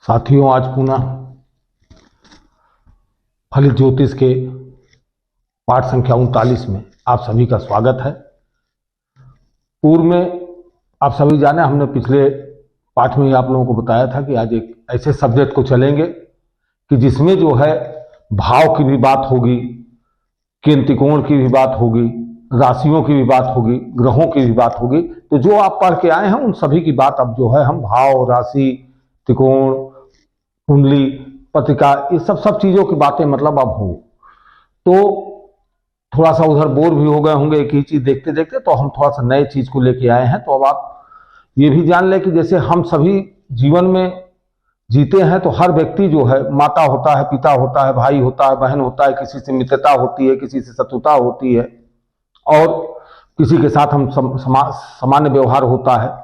साथियों, आज पुनः फलित ज्योतिष के पाठ संख्या 39 में आप सभी का स्वागत है। पूर्व में आप सभी जाने, हमने पिछले पाठ में ही आप लोगों को बताया था कि आज एक ऐसे सब्जेक्ट को चलेंगे कि जिसमें जो है भाव की भी बात होगी, केंद्र त्रिकोण की भी बात होगी, राशियों की भी बात होगी, ग्रहों की भी बात होगी। तो जो आप पढ़ के आए हैं उन सभी की बात अब जो है हम भाव, राशि, त्रिकोण, कुंडली, पत्रिका, ये सब चीजों की बातें मतलब अब हो। तो थोड़ा सा उधर बोर भी हो गए होंगे एक ही चीज देखते देखते, तो हम थोड़ा सा नए चीज को लेके आए हैं। तो अब आप ये भी जान लें कि जैसे हम सभी जीवन में जीते हैं तो हर व्यक्ति जो है माता होता है, पिता होता है, भाई होता है, बहन होता है, किसी से मित्रता होती है, किसी से शत्रुता होती है और किसी के साथ हम सामान्य व्यवहार होता है।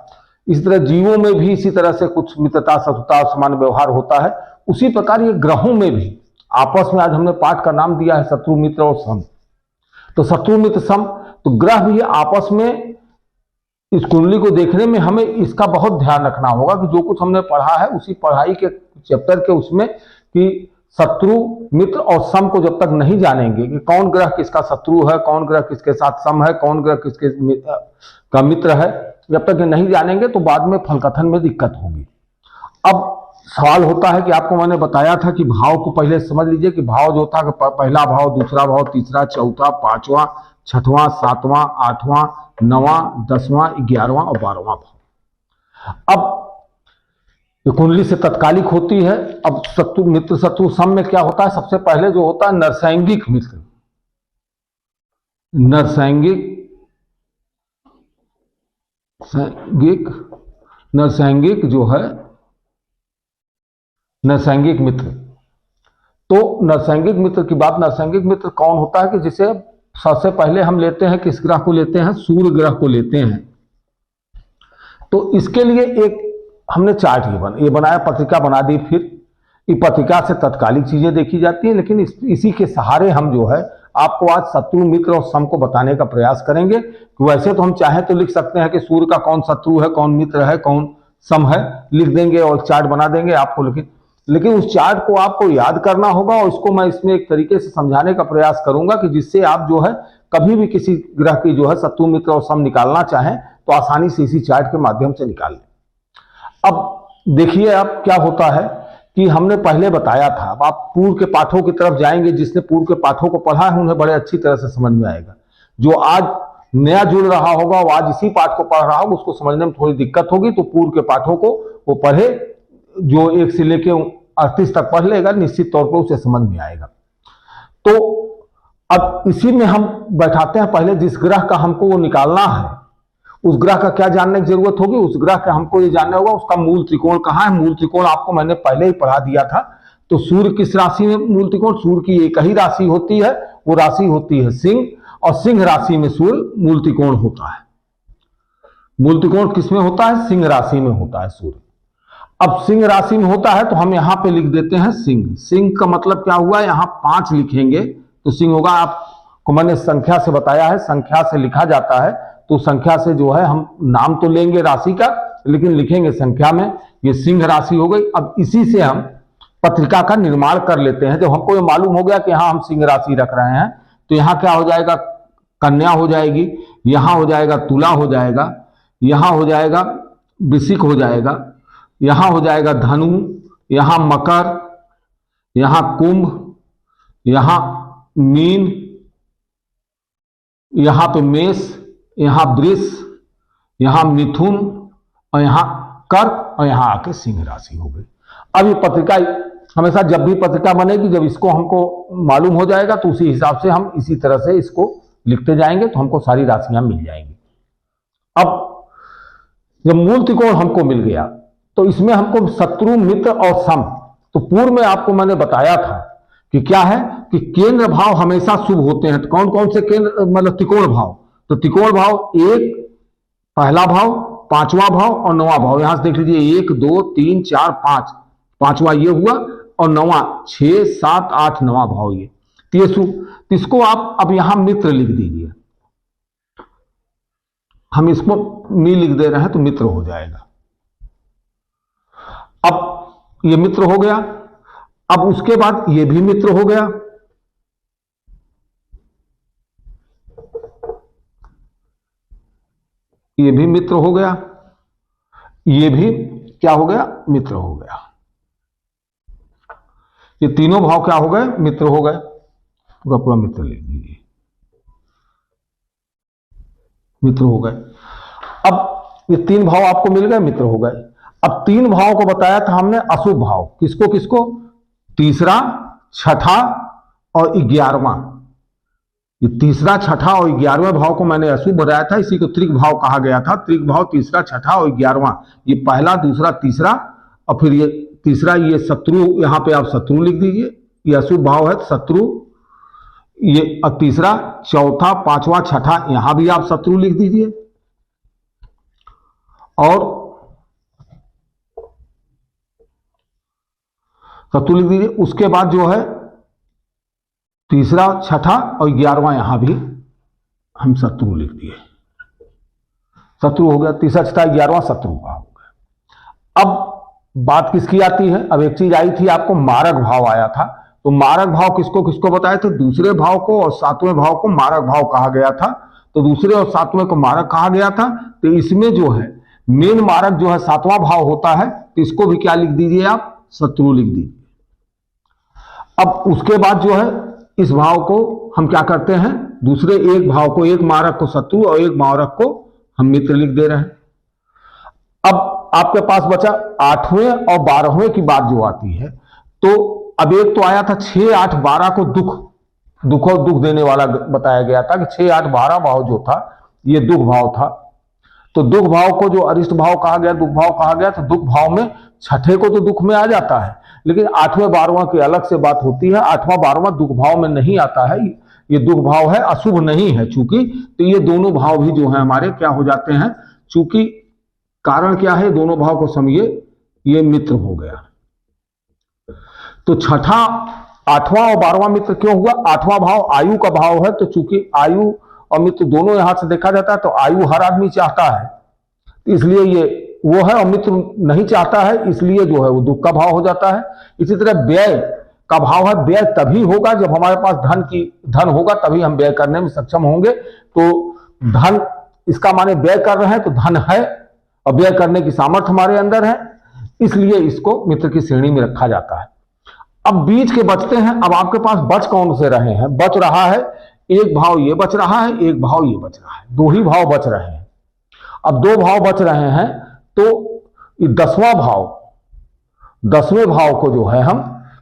इसी तरह जीवों में भी इसी तरह से कुछ मित्रता, शत्रुता, सामान्य व्यवहार होता है। उसी प्रकार ये ग्रहों में भी आपस में, आज हमने पाठ का नाम दिया है शत्रु, मित्र और सम। तो शत्रु, मित्र, सम, तो ग्रह भी आपस में इस कुंडली को देखने में हमें इसका बहुत ध्यान रखना होगा कि जो कुछ हमने पढ़ा है उसी पढ़ाई के चैप्टर के उसमें कि शत्रु, मित्र और सम को जब तक नहीं जानेंगे कि कौन ग्रह किसका शत्रु है, कौन ग्रह किसके साथ सम है, कौन ग्रह किसके का मित्र है, जब तक ये नहीं जानेंगे तो बाद में फलकथन में दिक्कत होगी। अब सवाल होता है कि आपको मैंने बताया था कि भाव को पहले समझ लीजिए कि भाव जो था, पहला भाव, दूसरा भाव, तीसरा, चौथा, पांचवा, छठवां, सातवां, आठवां, नवां, 10वां, 11वां और 12वां भाव। अब ये कुंडली से तत्कालिक होती है। अब शत्रु, मित्र, शत्रु, सम में क्या होता है? सबसे पहले जो होता है नरसैंगिक मित्र, नरसैंगिक जो है नरसैंगिक मित्र। तो नरसैंगिक मित्र की बात, नरसैंगिक मित्र कौन होता है कि जिसे सबसे पहले हम लेते हैं, किस ग्रह को लेते हैं? सूर्य ग्रह को लेते हैं। तो इसके लिए एक हमने चार्ट ये बनाया, पत्रिका बना दी। फिर ये पत्रिका से तत्कालिक चीजें देखी जाती है, लेकिन इसी के सहारे हम जो है आपको आज शत्रु, मित्र और सम को बताने का प्रयास करेंगे। वैसे तो हम चाहें तो लिख सकते हैं कि सूर्य का कौन शत्रु है, कौन मित्र है, कौन सम है, लिख देंगे और चार्ट बना देंगे आपको। लेकिन उस चार्ट को आपको याद करना होगा और उसको मैं इसमें एक तरीके से समझाने का प्रयास करूंगा कि जिससे आप जो है कभी भी किसी ग्रह की जो है शत्रु, मित्र और सम निकालना चाहें तो आसानी से इसी चार्ट के माध्यम से निकाल लें। अब देखिए अब क्या होता है कि हमने पहले बताया था, अब आप पूर्व के पाठों की तरफ जाएंगे, जिसने पूर्व के पाठों को पढ़ा है उन्हें बड़े अच्छी तरह से समझ में आएगा। जो आज नया जुड़ रहा होगा वो आज इसी पाठ को पढ़ रहा होगा, उसको समझने में थोड़ी दिक्कत होगी। तो पूर्व के पाठों को वो पढ़े, जो 1 से लेके 38 तक पढ़ लेगा, निश्चित तौर पर उसे समझ में आएगा। तो अब इसी में हम बैठाते हैं। पहले जिस ग्रह का हमको वो निकालना है उस ग्रह का क्या जानने की जरूरत होगी? उस ग्रह का हमको ये जानना होगा उसका मूल त्रिकोण कहाँ है। मूल त्रिकोण आपको मैंने पहले ही पढ़ा दिया था। तो सूर्य किस राशि में मूल त्रिकोण? सूर्य की एक ही राशि होती है, वो राशि होती है सिंह, और सिंह राशि में सूर्य मूल त्रिकोण होता है। मूल त्रिकोण किसमें होता है? सिंह राशि में होता है सूर्य। अब सिंह राशि में होता है तो हम यहां पे लिख देते हैं सिंह। सिंह का मतलब क्या हुआ? यहां 5 लिखेंगे तो सिंह होगा। आपको मैंने संख्या से बताया है, संख्या से लिखा जाता है। तो संख्या से जो है हम नाम तो लेंगे राशि का, लेकिन लिखेंगे संख्या में। ये सिंह राशि हो गई। अब इसी से हम पत्रिका का निर्माण कर लेते हैं। जब हमको ये मालूम हो गया कि हाँ हम सिंह राशि रख रहे हैं, तो यहाँ क्या हो जाएगा? कन्या हो जाएगी, यहां हो जाएगा तुला हो जाएगा, यहां हो जाएगा वृश्चिक हो जाएगा, यहां हो जाएगा धनु, यहां मकर, यहां कुंभ, यहां मीन, यहां पे मेष, यहां वृष, यहां मिथुन और यहां कर्क और यहां आके सिंह राशि हो गई। अब ये पत्रिका हमेशा जब भी पत्रिका बनेगी, जब इसको हमको मालूम हो जाएगा तो उसी हिसाब से हम इसी तरह से इसको लिखते जाएंगे तो हमको सारी राशियां मिल जाएंगी। अब जब मूल त्रिकोण हमको मिल गया तो इसमें हमको शत्रु, मित्र और सम, तो पूर्व में आपको मैंने बताया था कि क्या है कि केंद्र भाव हमेशा शुभ होते हैं। तो कौन कौन से केंद्र, मतलब त्रिकोण भाव? तो त्रिकोण भाव 1, पहला भाव, 5वां भाव और 9वां भाव। यहां से देख लीजिए 1, 2, 3, 4, 5, 5वां ये हुआ और 9वां, 6, 7, 8, 9वां भाव ये। तो इसको आप अब यहां मित्र लिख दीजिए। हम इसको मी लिख दे रहे हैं तो मित्र हो जाएगा। अब ये मित्र हो गया। अब उसके बाद ये भी मित्र हो गया, ये भी मित्र हो गया, ये भी क्या हो गया, मित्र हो गया। ये तीनों भाव क्या हो गए, मित्र हो गए। पूरा पूरा मित्र लिख दीजिए, मित्र हो गए। अब ये तीन भाव आपको मिल गए, मित्र हो गए। अब तीन भावों को बताया था हमने अशुभ भाव, किसको किसको, तीसरा, छठा और 11वां। ये तीसरा, छठा और 11वें भाव को मैंने अशुभ बताया था, इसी को त्रिक भाव कहा गया था। त्रिक भाव तीसरा, छठा और 11वां, ये पहला, दूसरा, तीसरा, और फिर ये तीसरा, ये शत्रु, यहां पे आप शत्रु लिख दीजिए, ये अशुभ भाव है शत्रु। ये अब तीसरा, चौथा, पांचवा, छठा, यहां भी आप शत्रु लिख दीजिए। और शत्रु लिख दीजिए। उसके बाद जो है तीसरा, छठा और 11वां, यहां भी हम शत्रु लिख दिए, शत्रु हो गया। तीसरा, छठा, 11वां शत्रु भाव हो गया। अब बात किसकी आती है, अब एक चीज आई थी आपको, मारक भाव आया था। तो मारक भाव किसको किसको बताया था, दूसरे भाव को और सातवें भाव को मारक भाव कहा गया था। तो दूसरे और सातवें को मारक कहा गया था। तो इसमें जो है मेन मारक जो है सातवां भाव होता है, तो इसको भी क्या लिख दीजिए आप, शत्रु लिख दीजिए। अब उसके बाद जो है इस भाव को हम क्या करते हैं, दूसरे एक भाव को, एक मारक को शत्रु और एक मारक को हम मित्र लिख दे रहे हैं। अब आपके पास बचा 8वें और 12वें की बात जो आती है। तो अब एक तो आया था 6, 8, 12 को दुख और दुख देने वाला बताया गया था कि 6, 8, 12 भाव जो था ये दुख भाव था। तो दुख भाव को जो अरिष्ट भाव कहा गया, दुख भाव कहा गया, तो दुख भाव में छठे को तो दुख में आ जाता है, लेकिन 8वें 12वां की अलग से बात होती है। 8वां 12वां दुख भाव में नहीं आता है, ये दुख भाव है, अशुभ नहीं है चूंकि। तो ये दोनों भाव भी जो है हमारे क्या हो जाते हैं, चूंकि कारण क्या है, दोनों भाव को समझिए, ये मित्र हो गया। तो छठा, 8वां और 12वां मित्र क्यों हुआ, 8वां भाव आयु का भाव है। तो चूंकि आयु और मित्र दोनों यहां से देखा जाता है, तो आयु हर आदमी चाहता है, इसलिए ये वो है, और मित्र नहीं चाहता है, इसलिए जो है वो दुख का भाव हो जाता है। इसी तरह व्यय का भाव है, व्यय तभी होगा जब हमारे पास धन होगा, तभी हम व्यय करने में सक्षम होंगे। तो धन, इसका माने व्यय कर रहे हैं तो धन है और व्यय करने की सामर्थ्य हमारे अंदर है, इसलिए इसको मित्र की श्रेणी में रखा जाता है। अब बीच के बचते हैं। अब आपके पास बच कौन से रहे हैं, बच रहा है एक भाव, ये बच रहा है, एक भाव ये बच रहा है, दो ही भाव बच रहे हैं। अब दो भाव बच रहे हैं, तो 10वां भाव, 10वें भाव को जो है हम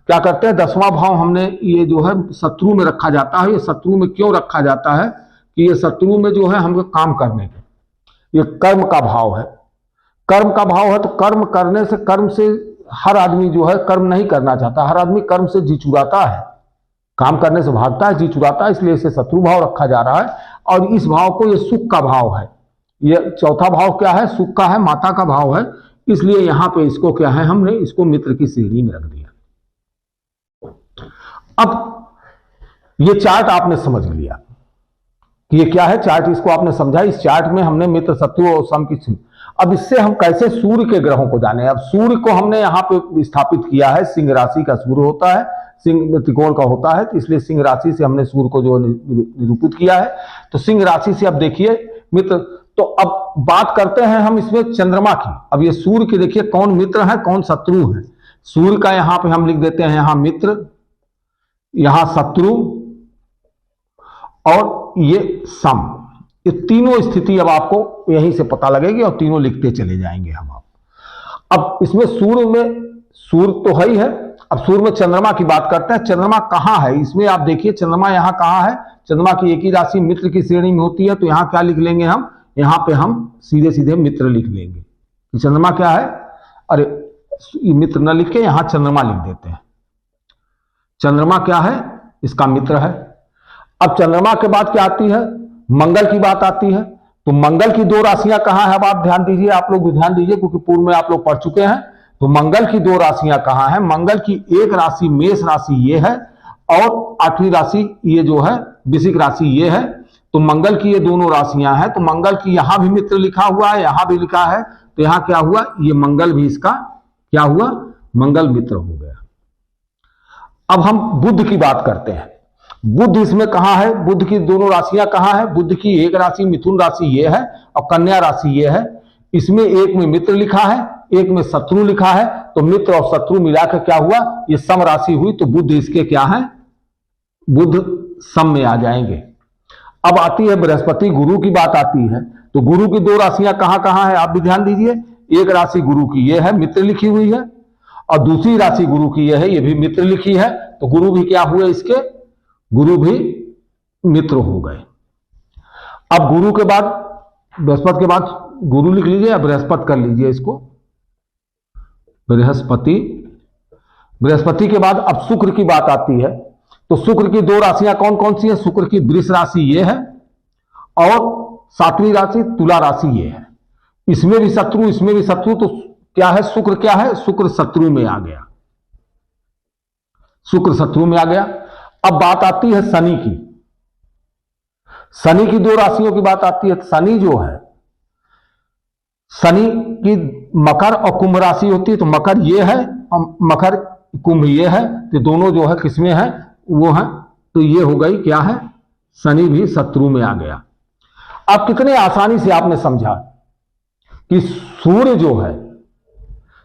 क्या करते हैं, 10वां भाव हमने ये जो है शत्रु में रखा जाता है। ये शत्रु में क्यों रखा जाता है कि ये शत्रु में जो है हमको काम करने के, ये कर्म का भाव है, कर्म का भाव है। तो कर्म करने से, कर्म से हर आदमी जो है कर्म नहीं करना चाहता, हर आदमी कर्म से जी चुराता है, काम करने से भागता है, जी चुराता है, इसलिए इसे शत्रु भाव रखा जा रहा है। और इस भाव को ये सुख का भाव है, ये चौथा भाव क्या है, सुख का है, माता का भाव है, इसलिए यहां पे इसको क्या है, हमने इसको मित्र की श्रेणी में रख दिया। अब ये चार्ट आपने समझ लिया कि ये क्या है, चार्ट इसको आपने समझा। इस चार्ट में हमने मित्र, शत्रु और सम की। अब इससे हम कैसे सूर्य के ग्रहों को जाने। अब सूर्य को हमने यहां पे स्थापित किया है, सिंह राशि का सूर्य होता है, सिंह त्रिकोण का होता है, तो इसलिए सिंह राशि से हमने सूर्य को जो निरूपित किया है। तो सिंह राशि से अब देखिए मित्र, तो अब बात करते हैं हम इसमें चंद्रमा की। अब ये सूर्य की देखिए कौन मित्र है कौन शत्रु है। सूर्य का यहां पे हम लिख देते हैं यहां मित्र, यहां शत्रु और ये सम। ये तीनों स्थिति अब आपको यहीं से पता लगेगी और तीनों लिखते चले जाएंगे हम। अब इसमें सूर्य में, सूर्य तो है ही है, अब सूर्य में चंद्रमा की बात करते हैं। चंद्रमा कहां है इसमें, आप देखिए चंद्रमा यहां कहां है। चंद्रमा की एक ही राशि मित्र की श्रेणी में होती है, तो यहां क्या लिख लेंगे हम, यहां पे हम सीधे सीधे मित्र लिख लेंगे कि चंद्रमा क्या है। अरे मित्र न लिख के यहां चंद्रमा लिख देते हैं। चंद्रमा क्या है, इसका मित्र है। अब चंद्रमा के बाद क्या आती है, मंगल की बात आती है। तो मंगल की दो राशियां कहां है, अब आप ध्यान दीजिए, आप लोग भी ध्यान दीजिए क्योंकि पूर्व में आप लोग पढ़ चुके हैं। तो मंगल की दो राशियां कहां है, मंगल की एक राशि मेष राशि ये है और 8वीं राशि ये जो है वृश्चिक राशि ये है। तो मंगल की ये दोनों राशियां हैं। तो मंगल की यहां भी मित्र लिखा हुआ है, यहां भी लिखा है, तो यहां क्या हुआ, ये मंगल भी इसका क्या हुआ, मंगल मित्र हो गया। अब हम बुध की बात करते हैं। बुध इसमें कहां है, बुध की दोनों राशियां कहां है, बुध की एक राशि मिथुन राशि ये है और कन्या राशि ये है। इसमें एक में मित्र लिखा है, एक में शत्रु लिखा है, तो मित्र और शत्रु मिलाकर क्या हुआ, ये सम राशि हुई, तो बुध इसके क्या है, बुध सम में आ जाएंगे। अब आती है बृहस्पति गुरु की बात आती है, तो गुरु की दो राशियां कहां कहां है, आप भी ध्यान दीजिए। एक राशि गुरु की ये है, मित्र लिखी हुई है, और दूसरी राशि गुरु की यह है, ये भी मित्र लिखी है, तो गुरु भी क्या हुए इसके, गुरु भी मित्र हो गए। अब गुरु के बाद बृहस्पति के बाद गुरु लिख लीजिए या बृहस्पति कर लीजिए इसको, बृहस्पति। बृहस्पति के बाद अब शुक्र की बात आती है, तो शुक्र की दो राशियां कौन कौन सी है, शुक्र की वृष राशि ये है और सातवीं राशि तुला राशि ये है। इसमें भी शत्रु, इसमें भी शत्रु, तो क्या है, शुक्र क्या है, शुक्र शत्रु में आ गया, शुक्र शत्रु में आ गया। अब बात आती है शनि की। शनि की दो राशियों की बात आती है। शनि जो है, शनि की मकर और कुंभ राशि होती है, तो मकर ये है और मकर कुंभ ये है, तो दोनों जो है किसमें है, वो है, तो ये हो गई क्या है, शनि भी शत्रु में आ गया। अब कितने आसानी से आपने समझा कि सूर्य जो है,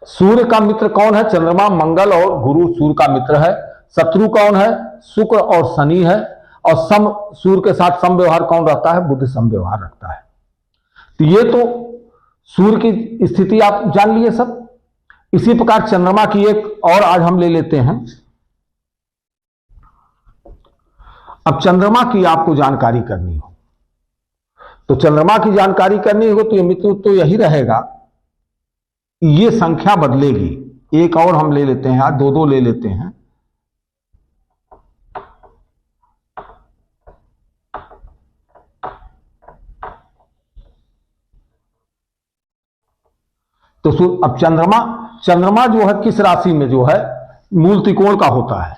सूर्य का मित्र कौन है, चंद्रमा मंगल और गुरु सूर्य का मित्र है। शत्रु कौन है, शुक्र और शनि है, और सम, सूर्य के साथ सम व्यवहार कौन रहता है, बुध सम व्यवहार रखता है। तो ये तो सूर्य की स्थिति आप जान लिए सब। इसी प्रकार चंद्रमा की एक और आज हम ले लेते हैं। अब चंद्रमा की आपको जानकारी करनी हो, तो चंद्रमा की जानकारी करनी हो तो ये मित्र तो यही रहेगा, ये संख्या बदलेगी। एक और हम ले लेते हैं, आज दो दो ले लेते हैं। तो अब चंद्रमा जो है किस राशि में जो है, मूल त्रिकोण का होता है।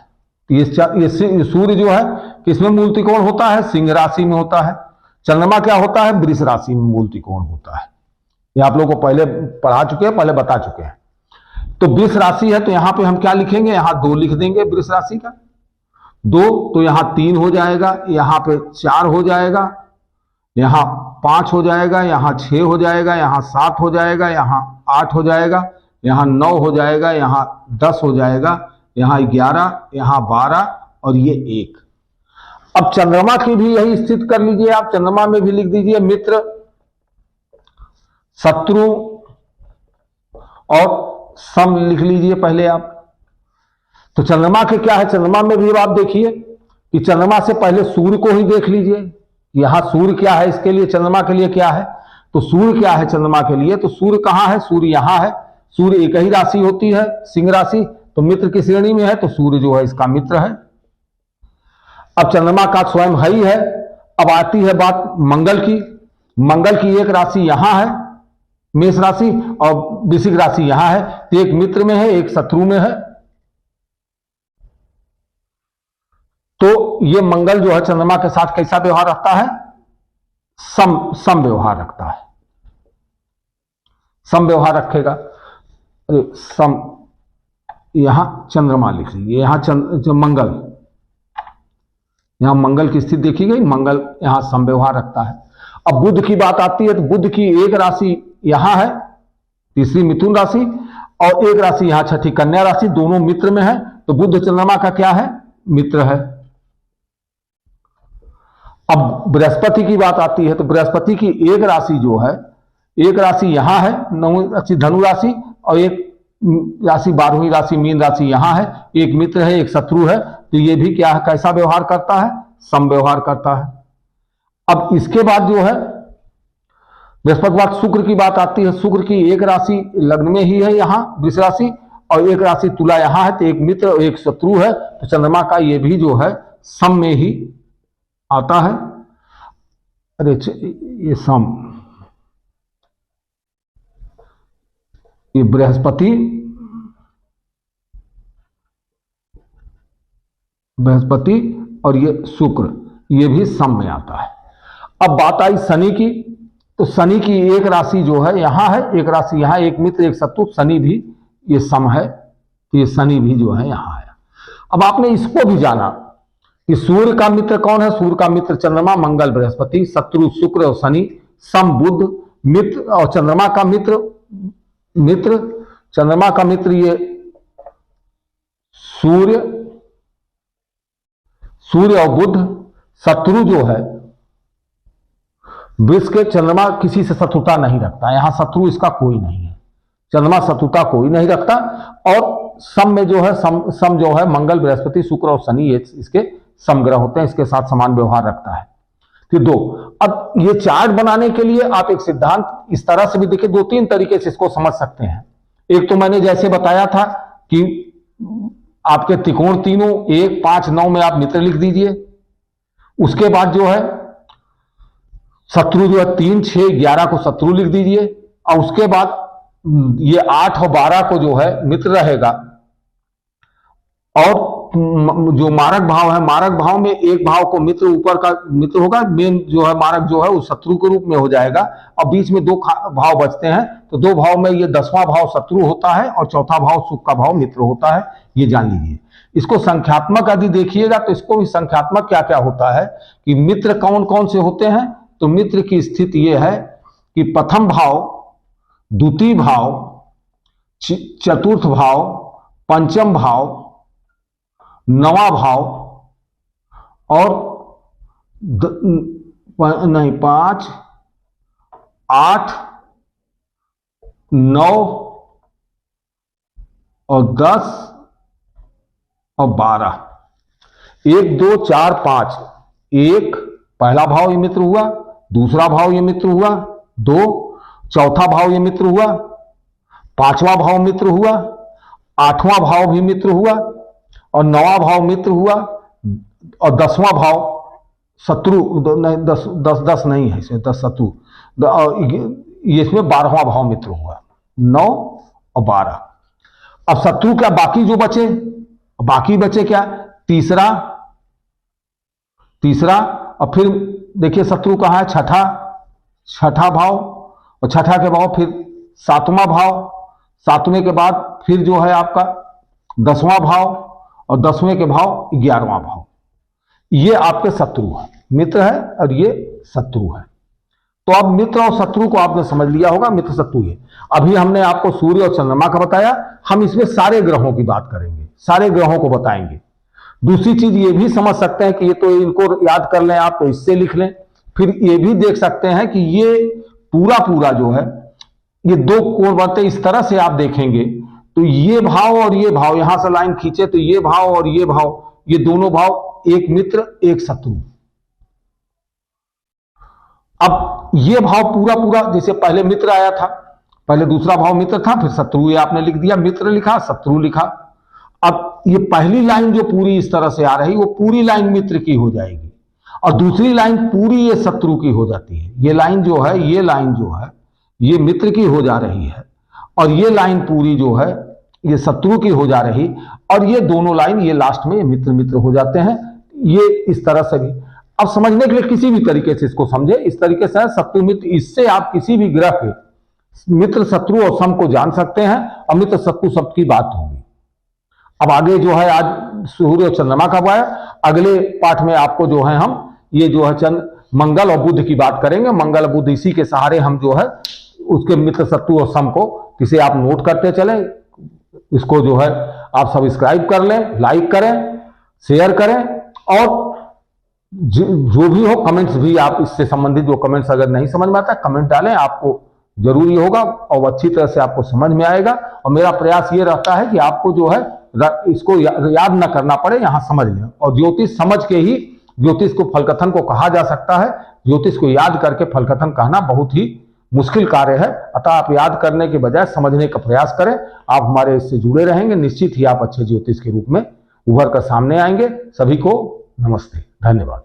ये सूर्य जो है किसमें मूल त्रिकोण होता है, सिंह राशि में होता है। चंद्रमा क्या होता है, वृष राशि में मूल त्रिकोण होता है। ये आप लोगों को पहले पढ़ा चुके हैं, पहले बता चुके हैं। तो वृष राशि है, तो यहां पे हम क्या लिखेंगे, यहां 2 लिख देंगे वृष राशि का 2, तो यहां 3 हो जाएगा, यहां पे 4 हो जाएगा, यहां 5 हो जाएगा, यहां 6 हो जाएगा, यहां 7 हो जाएगा, यहां 8 हो जाएगा, यहां 9 हो जाएगा, यहां 10 हो जाएगा, यहां 11, यहां 12 और ये 1। अब चंद्रमा की भी यही स्थिति कर लीजिए आप, चंद्रमा में भी लिख दीजिए मित्र, शत्रु और सम लिख लीजिए पहले आप। तो चंद्रमा के क्या है, चंद्रमा में भी आप देखिए कि चंद्रमा से पहले सूर्य को ही देख लीजिए। यहां सूर्य क्या है, इसके लिए चंद्रमा के लिए क्या है, तो सूर्य क्या है चंद्रमा के लिए, तो सूर्य कहां है, सूर्य यहां है। सूर्य एक ही राशि होती है, सिंह राशि, तो मित्र की श्रेणी में है, तो सूर्य जो है इसका मित्र है। अब चंद्रमा का स्वयं है ही है। अब आती है बात मंगल की। मंगल की एक राशि यहां है मेष राशि, और वृश्चिक राशि यहां है, तो एक मित्र में है, एक शत्रु में है। तो ये मंगल जो है चंद्रमा के साथ कैसा व्यवहार रखता है, सम व्यवहार रखता है, सम व्यवहार रखेगा। अरे सम, यहां चंद्रमा लिख लीजिए, यहां मंगल, यहां मंगल की स्थिति देखी गई, मंगल यहां सम व्यवहार रखता है। अब बुध की बात आती है, तो बुध की एक राशि यहां है, तीसरी मिथुन राशि, और एक राशि यहां छठी कन्या राशि, दोनों मित्र में है, तो बुध चंद्रमा का क्या है, मित्र है। अब बृहस्पति की बात आती है, तो बृहस्पति की एक राशि जो है, एक राशि यहां है, 9वीं राशि धनु राशि, और एक राशि 12वीं राशि मीन राशि यहां है, एक मित्र है, एक शत्रु है, तो ये भी क्या है, कैसा व्यवहार करता है, सम व्यवहार करता है। अब इसके बाद जो है बृहस्पति के बाद शुक्र की बात आती है। शुक्र की एक राशि लग्न में ही है यहां वृष राशि, और एक राशि तुला यहां है, तो एक मित्र और एक शत्रु है, तो चंद्रमा का ये भी जो है सम में ही आता है। अरे ये सम, ये बृहस्पति और ये शुक्र, ये भी सम में आता है। अब बात आई शनि की, तो शनि की एक राशि जो है यहां है, एक राशि यहां, एक मित्र एक शत्रु, शनि भी ये सम है, तो ये शनि भी जो है यहां आया। अब आपने इसको भी जाना कि सूर्य का मित्र कौन है। सूर्य का मित्र चंद्रमा, मंगल, बृहस्पति, शत्रु शुक्र और शनि, सम बुध, मित्र और चंद्रमा का मित्र चंद्रमा का मित्र ये सूर्य और बुध। शत्रु जो है वृष के, चंद्रमा किसी से शत्रुता नहीं रखता, यहां शत्रु इसका कोई नहीं है, चंद्रमा शत्रुता कोई नहीं रखता। और सम में जो है सम जो है मंगल, बृहस्पति, शुक्र और शनि ये इसके समग्रह होते हैं, इसके साथ समान व्यवहार रखता है। फिर दो, अब ये चार्ट बनाने के लिए आप एक सिद्धांत इस तरह से भी देखिए, दो तीन तरीके से इसको समझ सकते हैं। एक तो मैंने जैसे बताया था कि आपके त्रिकोण तीनों 1, 5, 9 में आप मित्र लिख दीजिए। उसके बाद जो है शत्रु जो है 3, 6, 11 को शत्रु लिख दीजिए। और उसके बाद ये 8 और 12 को जो है मित्र रहेगा। और जो मारक भाव है, मारक भाव में एक भाव को मित्र, ऊपर का मित्र होगा, मेन जो है मारक जो है वो शत्रु के रूप में हो जाएगा। और बीच में 2 भाव बचते हैं, तो 2 भाव में ये 10वां भाव शत्रु होता है और चौथा भाव सुख का भाव मित्र होता है, ये जान लीजिए। इसको संख्यात्मक यदि देखिएगा तो इसको भी संख्यात्मक क्या क्या होता है कि मित्र कौन कौन से होते हैं। तो मित्र की स्थिति यह है कि प्रथम भाव, द्वितीय भाव, चतुर्थ भाव, पंचम भाव, 9वां भाव और 5, 8, 9 और 10 और 12, 1, 2, 4, 5। एक पहला भाव ये मित्र हुआ, दूसरा भाव ये मित्र हुआ, 2 चौथा भाव ये मित्र हुआ, 5वां भाव मित्र हुआ, 8वां भाव भी मित्र हुआ और 9वां भाव मित्र हुआ और 10वां भाव शत्रु, नहीं 10 नहीं है इसमें, 10 शत्रु, ये इसमें 12वां भाव मित्र हुआ, 9 और 12। अब शत्रु क्या बाकी जो बचे, बाकी बचे क्या, तीसरा और फिर देखिए शत्रु कहाँ है, छठा भाव और छठा के भाव फिर 7वां भाव, 7वें के बाद फिर जो है आपका 10वां भाव और 10वें के भाव 11वां भाव। ये आपके शत्रु है, मित्र है और ये शत्रु है। तो अब मित्र और शत्रु को आपने समझ लिया होगा, मित्र शत्रु है। अभी हमने आपको सूर्य और चंद्रमा का बताया, हम इसमें सारे ग्रहों की बात करेंगे, सारे ग्रहों को बताएंगे। दूसरी चीज ये भी समझ सकते हैं कि ये तो इनको याद कर लें आप, तो इससे लिख लें। फिर ये भी देख सकते हैं कि ये पूरा जो है ये 2 कोण बनते, इस तरह से आप देखेंगे तो ये भाव और ये भाव, यहां से लाइन खींचे तो ये भाव और ये भाव, ये दोनों भाव, एक मित्र एक शत्रु। अब ये भाव पूरा जैसे पहले मित्र आया था, पहले दूसरा भाव मित्र था, फिर शत्रु, ये आपने लिख दिया, मित्र लिखा, शत्रु लिखा। अब ये पहली लाइन जो पूरी इस तरह से आ रही, वो पूरी लाइन मित्र की हो जाएगी और दूसरी लाइन पूरी ये शत्रु की हो जाती है। ये लाइन जो है, ये मित्र की हो जा रही है और ये लाइन पूरी जो है ये शत्रु की हो जा रही, और ये दोनों लाइन ये लास्ट में मित्र हो जाते हैं। ये इस तरह से भी अब समझने के लिए किसी भी तरीके से इसको समझे, इस तरीके से शत्रु मित्र, इससे आप किसी भी ग्रह के मित्र शत्रु और सम को जान सकते हैं और मित्र शत्रु शब्द की बात होगी। अब आगे जो है आज सूर्य और चंद्रमा का आया, अगले पाठ में आपको जो है हम ये जो है मंगल और बुध की बात करेंगे। मंगल बुध इसी के सहारे हम जो है उसके मित्र शत्रु और सम को किसे आप नोट करते चले। इसको जो है आप सब्सक्राइब कर लें, लाइक करें, शेयर करें और जो भी हो कमेंट्स भी आप इससे संबंधित जो कमेंट्स अगर नहीं समझ में आता कमेंट डालें, आपको जरूरी होगा और अच्छी तरह से आपको समझ में आएगा। और मेरा प्रयास ये रहता है कि आपको जो है इसको याद ना करना पड़े, यहां समझ लें। और ज्योतिष समझ के ही ज्योतिष को फलकथन को कहा जा सकता है। ज्योतिष को याद करके फलकथन कहना बहुत ही मुश्किल कार्य है, अतः आप याद करने के बजाय समझने का प्रयास करें। आप हमारे इससे जुड़े रहेंगे, निश्चित ही आप अच्छे ज्योतिष के रूप में उभर कर सामने आएंगे। सभी को नमस्ते, धन्यवाद।